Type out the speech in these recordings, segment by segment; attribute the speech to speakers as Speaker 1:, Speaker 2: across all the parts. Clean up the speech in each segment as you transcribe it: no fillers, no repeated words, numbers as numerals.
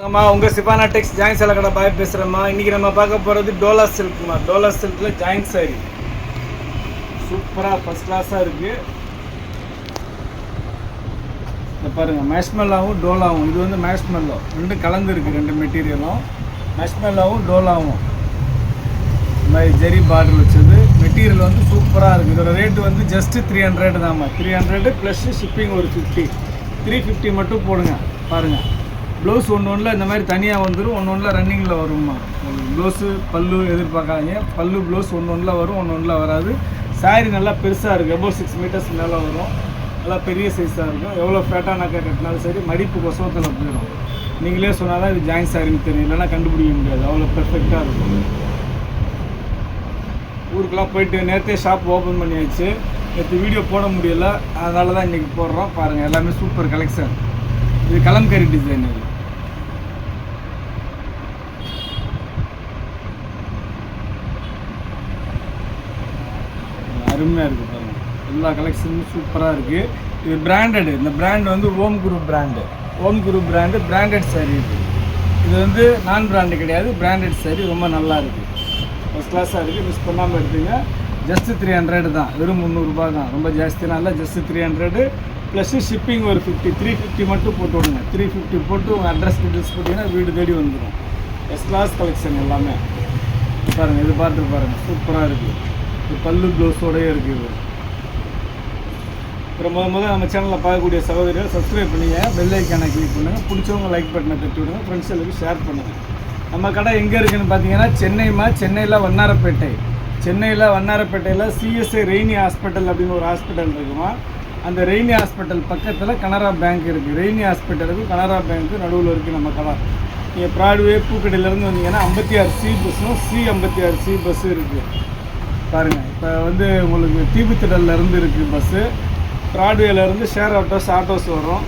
Speaker 1: அம்மா உங்கள் சிபானா டெக்ஸ் ஜாயின் சேலை கடை பாய் பேசுகிறேம்மா. இன்றைக்கி நம்ம பார்க்க போகிறது டோலா சில்க்மா. டோலா சில்கில் ஜாயின் சாரி சூப்பராக ஃபஸ்ட் கிளாஸாக இருக்குது. இதை பாருங்கள், மேஷ்மெல்லாவும் டோலாவும். இது வந்து மேஷ்மெல்லோ ரெண்டும் கலந்து இருக்குது, ரெண்டு மெட்டீரியலும் மேஷ்மெல்லாவும் டோலாவும். இந்த மாதிரி ஜெரி பார்டர் வச்சது மெட்டீரியல் வந்து சூப்பராக இருக்குது. இதோட ரேட்டு வந்து ஜஸ்ட்டு 300 தான்மா. 300 ப்ளஸ் ஷிப்பிங் ஒரு 50, 350 மட்டும் போடுங்க. பாருங்கள், ப்ளவுஸ் ஒன்றில் இந்த மாதிரி தனியாக வந்துடும், ஒன்றில் ரன்னிங்கில் வரும்மா. ப்ளவுஸு பல்லு எதிர்பார்க்காதீங்க. பல்லு ப்ளவுஸ் ஒன்றில் வரும், ஒன்றில் வராது. சாரி நல்லா பெருசாக இருக்குது, above 6 மீட்டர்ஸ் மேலே வரும். நல்லா பெரிய சைஸாக இருக்கும். எவ்வளோ ஃபேட்டாக நக்கை கட்டினாலும் சரி மடிப்பு கொசவத்தில் போயிடும். நீங்களே சொன்னால் தான் இது ஜாயின் சாரின்னு தெரியும், இல்லைன்னா கண்டுபிடிக்க முடியாது. அவ்வளோ பெர்ஃபெக்டாக இருக்கும். ஊருக்கெல்லாம் போயிட்டு நேற்றே ஷாப் ஓப்பன் பண்ணியாச்சு. நேற்று வீடியோ போட முடியலை, அதனால தான் இன்றைக்கி போடுறோம். பாருங்கள், எல்லாமே சூப்பர் கலெக்ஷன். இது கலம்கரி டிசைன். இது அருமையாக இருக்குது பாருங்கள். எல்லா கலெக்ஷனும் சூப்பராக இருக்குது. இது பிராண்டடு. இந்த பிராண்ட் வந்து ஓம் குரூப் பிராண்டு. ஓம் குரூப் பிராண்டு பிராண்டட் சாரி இருக்குது. இது வந்து நான் பிராண்டு கிடையாது, பிராண்டட் சாரி. ரொம்ப நல்லா இருக்குது, ஃபஸ்ட் கிளாஸாக இருக்குது. மிஸ் பண்ணாமல் எடுத்துங்க. ஜஸ்ட்டு 300 தான், வெறும் 300 ரூபா தான். ரொம்ப ஜாஸ்தியாக இல்லை, ஜஸ்ட்டு 300 ப்ளஸ்ஸு ஷிப்பிங் ஒரு 50, 350 மட்டும் போட்டு விடுங்க. 350 போட்டு உங்கள் அட்ரஸ் டீட்டெயில்ஸ் போட்டிங்கன்னா வீடு தேடி வந்துடும். ஃபஸ்ட் கிளாஸ் கலெக்ஷன் எல்லாமே. பாருங்கள், இது பார்த்து பாருங்கள், சூப்பராக இருக்குது. இது பல்லு ப்ளவுஸோடையே இருக்குது. அப்புறம் முதல்ல நம்ம சேனலில் பார்க்கக்கூடிய சகோதரிகள் சப்ஸ்கிரைப் பண்ணிங்க, பெல் ஐக்கானை கிளிக் பண்ணுங்கள். பிடிச்சவங்க லைக் பட்டனை தட்டி விடுங்க, ஃப்ரெண்ட்ஸ் எல்லாருக்கும் ஷேர் பண்ணுங்கள். நம்ம கடை எங்கே இருக்குதுன்னு பார்த்தீங்கன்னா சென்னையில் வண்ணாரப்பேட்டை. சென்னையில் வண்ணாரப்பேட்டையில் சிஎஸ்ஐ ரெய்னி ஹாஸ்பிட்டல் அப்படின்னு ஒரு ஹாஸ்பிட்டல் இருக்குமா. அந்த ரெய்னி ஹாஸ்பிட்டல் பக்கத்தில் கனரா பேங்க் இருக்குது. ரெய்னி ஹாஸ்பிட்டலுக்கு கனரா பேங்க்கு நடுவில் இருக்குது நம்ம கடை. நீங்கள் ப்ராட்வே பூக்கடையிலேருந்து வந்தீங்கன்னா 56C பஸ்ஸும் C56C பஸ்ஸும் இருக்குது. பாருங்கள், இப்போ வந்து உங்களுக்கு தீபுத்திடல்லேருந்து இருக்குது பஸ்ஸு. ப்ராட்வேலேருந்து ஷேர் ஆட்டோஸ் வரும்.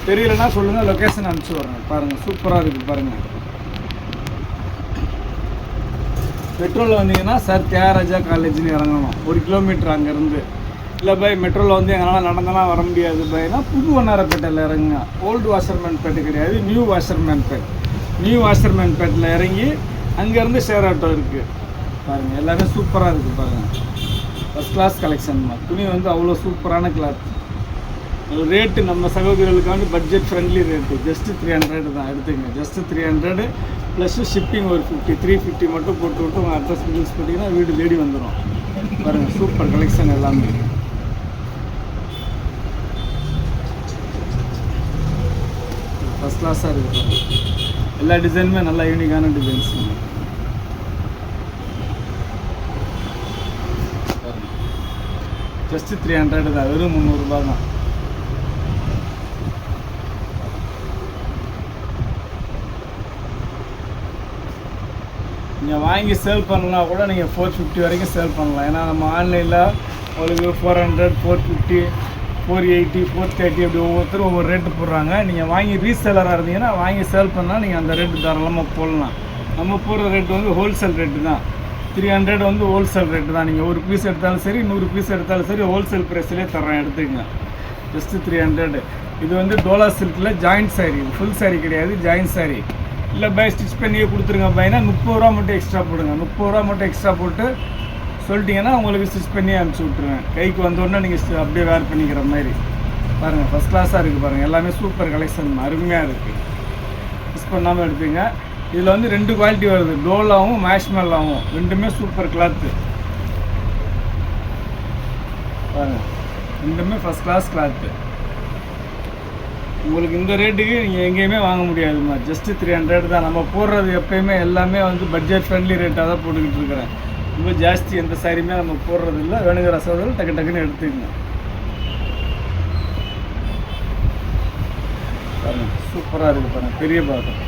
Speaker 1: தெரியலன்னா சொல்லுங்கள், லொக்கேஷன் அனுப்பிச்சி வர்றேன். பாருங்கள், சூப்பராக இருக்குது. பாருங்கள், மெட்ரோவில் வந்தீங்கன்னா சார் தியாகராஜா காலேஜ்னு இறங்கணும். 1 கிலோமீட்டர் அங்கேருந்து. இல்லை பை மெட்ரோவில் வந்து எங்களால் நடந்தெல்லாம் வர முடியாது பைனா புது வண்ணாரப்பேட்டையில் இறங்குங்க. ஓல்டு வாஷர்மேன் பேட்டை கிடையாது, new new washerman பேட்டில் இறங்கி அங்கேருந்து ஷேர் ஆட்டோ இருக்குது. பாருங்கள், எல்லாமே சூப்பராக இருக்குது. பாருங்கள், ஃபஸ்ட் கிளாஸ் கலெக்ஷன் தான். துணி வந்து அவ்வளோ சூப்பரான கிளாத். ரேட்டு நம்ம சகோதரிகளுக்காண்டி பட்ஜெட் ஃப்ரெண்ட்லி ரேட்டு. ஜஸ்ட்டு 300 தான், எடுத்துக்கங்க. ஜஸ்ட்டு 300 ப்ளஸ்ஸு ஷிப்பிங் ஒரு 50, 350 மட்டும் போட்டு விட்டு உங்கள் அட்ரஸ் டீட்டெயில்ஸ் போட்டிங்கன்னா வீடு தேடி வந்துடும். பாருங்கள், சூப்பர் கலெக்ஷன் எல்லாமே. ஃபஸ்ட் கிளாஸாக இருக்குது. எல்லா டிசைனுமே நல்லா யூனிக்கான டிசைன்ஸ். ஜஸ்ட்டு 300 தான், வெறும் 300 ரூபா தான். நீங்கள் வாங்கி சேல் பண்ணலாம் கூட, நீங்கள் 450 வரைக்கும் சேல் பண்ணலாம். ஏன்னா நம்ம ஆன்லைனில் உங்களுக்கு 400, 450, 480, 430 அப்படி ஒவ்வொருத்தரும் ஒவ்வொரு ரேட்டு போடுறாங்க. நீங்கள் வாங்கி ரீசேலராக இருந்தீங்கன்னா வாங்கி சேல் பண்ணால் நீங்கள் அந்த ரேட்டு தாராளமாக போடலாம். நம்ம போடுற ரேட்டு வந்து ஹோல்சேல் ரேட்டு தான். 300 வந்து ஹோல்சேல் ரேட்டு தான். நீங்கள் ஒரு பீஸ் எடுத்தாலும் சரி, 100 பீஸ் எடுத்தாலும் சரி, ஹோல்சேல் ப்ரைஸ்லேயே தர்றேன், எடுத்துக்கங்க. ஜஸ்ட்டு 300. இது வந்து டோலா சில்கில் ஜாயின்ட் சாரி. ஃபுல் சாரி கிடையாது, ஜாயின்ட் சாரி. இல்லை பை ஸ்டிச் பண்ணியே கொடுத்துருங்க பையனா 30 ரூபா மட்டும் எக்ஸ்ட்ரா போடுங்க. 30 ரூபா மட்டும் எக்ஸ்ட்ரா போட்டு சொல்லிட்டீங்கன்னா உங்களுக்கு ஸ்டிச் பண்ணி அனுப்பிச்சி விட்ருவேன். கைக்கு வந்தோடனே நீங்கள் அப்படியே வேர் பண்ணிக்கிற மாதிரி. பாருங்கள், ஃபஸ்ட் கிளாஸாக இருக்குது. பாருங்கள், எல்லாமே சூப்பர் கலெக்ஷன், அருமையாக இருக்குது. மிஸ் பண்ணாமல் எடுத்துங்க. இதில் வந்து 2 குவாலிட்டி வருது, டோலாவும் மேஷ்மெல்லாவும். ரெண்டுமே சூப்பர் கிளாத்து. பாருங்கள், ரெண்டுமே ஃபஸ்ட் கிளாஸ் கிளாத்து. உங்களுக்கு இந்த ரேட்டுக்கு நீங்கள் எங்கேயுமே வாங்க முடியாதுமா. ஜஸ்ட்டு 300 தான். நம்ம போடுறது எப்போயுமே எல்லாமே வந்து பட்ஜெட் ஃப்ரெண்ட்லி ரேட்டாக தான் போட்டுக்கிட்டு இருக்கிறேன். ரொம்ப ஜாஸ்தி எந்த சாரியுமே நம்ம போடுறது இல்லை. வேணுங்கிற சோதனை டக்குன்னு எடுத்துக்கங்க. பாருங்கள், சூப்பராக இருக்குது. பாருங்கள், பெரிய பாத்திரம்.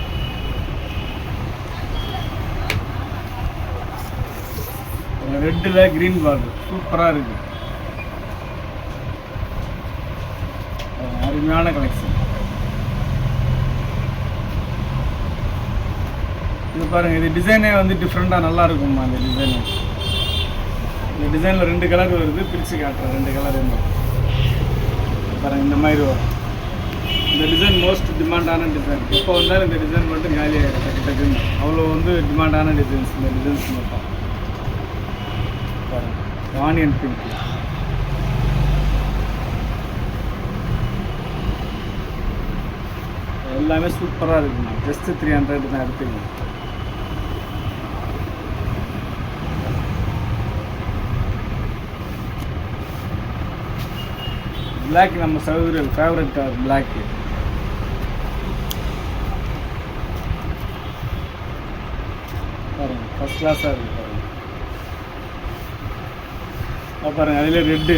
Speaker 1: ரெட்டில் க்ரீன் பார்டர் சூப்பராக இருக்குது. அருமையான கலெக்ஷன். இது பாருங்கள், இது டிசைனே வந்து டிஃப்ரெண்ட்டாக நல்லா இருக்கும்மா. இந்த டிசைனு, இந்த டிசைனில் 2 கலர் வருது, பிரித்து காட்டுறேன். 2 கலர் என்ன பாருங்கள், இந்த மாதிரி வரும். இந்த டிசைன் மோஸ்ட் டிமாண்டான டிசைன். எப்போ வந்தாலும் இந்த டிசைன் மட்டும் காலியாகிடும் டக்கு டக்குன்னு. அவ்வளோ வந்து டிமாண்டான டிசைன்ஸ் இந்த டிசைன்ஸ் மட்டும். பாருங்கள் ஆனியன் பிங்க். எல்லாமே சூப்பராக இருக்குண்ணா. ஜஸ்ட்டு 300 தான் எடுத்துக்கணும். பிளாக் நம்ம சகோதரர் ஃபேவரட் கலர் பிளாக்கு. பாருங்கள் ஃபஸ்ட் கிளாஸாக இருக்குது பாருங்கள். பாருங்கள் அதில் ரெட்டு.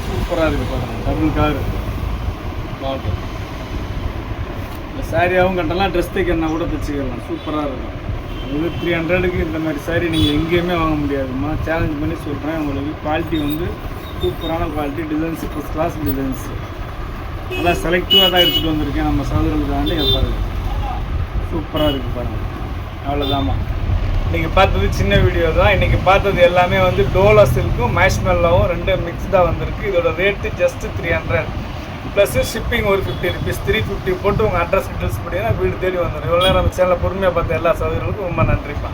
Speaker 1: சூப்பராக இருக்குது பாருங்கள். டபுள் கலர் பாட்டு. இந்த சாரியாகவும் கட்டலாம், ட்ரெஸ் தைக்கிறனா கூட தைச்சிக்கலாம். சூப்பராக இருக்கும். இது 300க்கு இந்த மாதிரி சாரீ நீங்கள் எங்கேயுமே வாங்க முடியாதுமா. சேலஞ்ச் பண்ணி சொல்கிறேன். உங்களுக்கு குவாலிட்டி வந்து சூப்பரான quality. Designs first class designs. நல்லா செலக்டிவாக தான் எடுத்துகிட்டு வந்திருக்கேன் நம்ம சகோதரர்களுக்காண்டி. பாருங்கள் சூப்பராக இருக்குது பாருங்கள். அவ்வளோதாம்மா. நீங்கள் பார்த்தது சின்ன வீடியோ தான். இன்றைக்கி பார்த்தது எல்லாமே வந்து டோலா சில்க்கும் மேஷ்மெல்லாவும் 2 மிக்ஸ்டாக வந்திருக்கு. இதோட ரேட்டு ஜஸ்ட்டு 300 ப்ளஸ் ஷிப்பிங் ஒரு 50 rupees. 350 போட்டு உங்கள் அட்ரஸ் டீட்டெயில்ஸ் பண்ணிங்கன்னா வீடு தேடி வந்துடும். இவ்வளோ நேரம் நம்ம சேனலில் பொறுமையாக பார்த்த எல்லா சகோதரர்களுக்கும் ரொம்ப நன்றிப்பா.